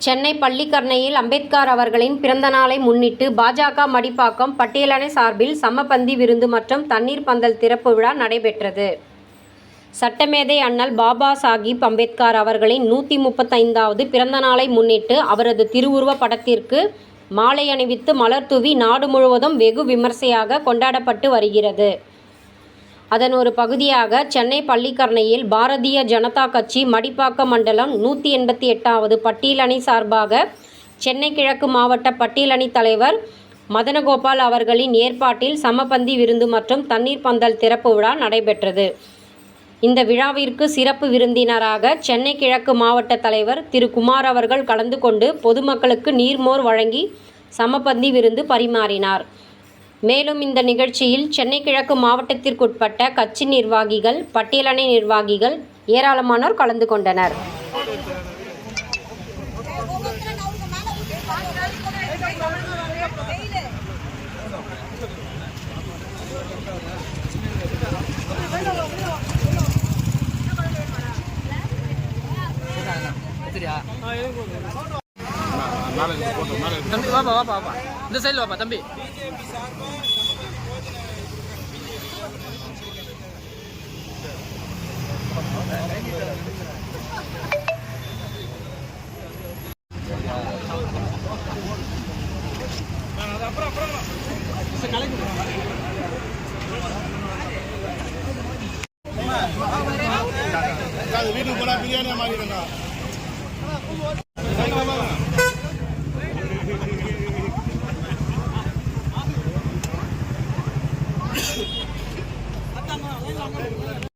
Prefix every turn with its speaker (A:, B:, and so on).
A: சென்னை பள்ளிக்கரணையில் அம்பேத்கர் அவர்களின் பிறந்த நாளை முன்னிட்டு பாஜக மடிப்பாக்கம் பட்டியலணை சார்பில் சமபந்தி விருந்து மற்றும் தண்ணீர் பந்தல் திறப்பு விழா நடைபெற்றது. சட்டமேதை அண்ணல் பாபா சாகிப் அம்பேத்கர் அவர்களின் 135வது பிறந்த நாளை முன்னிட்டு அவரது திருவுருவ படத்திற்கு மாலை அணிவித்து மலர் தூவி நாடு முழுவதும் வெகு விமர்சையாக கொண்டாடப்பட்டு வருகிறது. அதன் ஒரு பகுதியாக சென்னை பள்ளிக்கரணையில் பாரதிய ஜனதா கட்சி மடிப்பாக்கம் மண்டலம் 188வது பட்டியலணி சார்பாக சென்னை கிழக்கு மாவட்ட பட்டியலணி தலைவர் மதனகோபால் அவர்களின் ஏற்பாட்டில் சமபந்தி விருந்து மற்றும் தண்ணீர் பந்தல் திறப்பு விழா நடைபெற்றது. இந்த விழாவிற்கு சிறப்பு விருந்தினராக சென்னை கிழக்கு மாவட்ட தலைவர் திரு குமார் அவர்கள் கலந்து கொண்டு பொதுமக்களுக்கு நீர்மோர் வழங்கி சமபந்தி விருந்து பரிமாறினார். மேலும் இந்த நிகழ்ச்சியில் சென்னை கிழக்கு மாவட்டத்திற்குட்பட்ட கட்சி நிர்வாகிகள், பட்டியலணை நிர்வாகிகள் ஏராளமானோர் கலந்து கொண்டனர்.
B: தம்பி வாப்பா வாப்பா வாப்பா இந்த சைடில் வாப்பா தம்பி.
C: வீட்டுக்கு போனா பிரியாணியா மாறிடுங்க.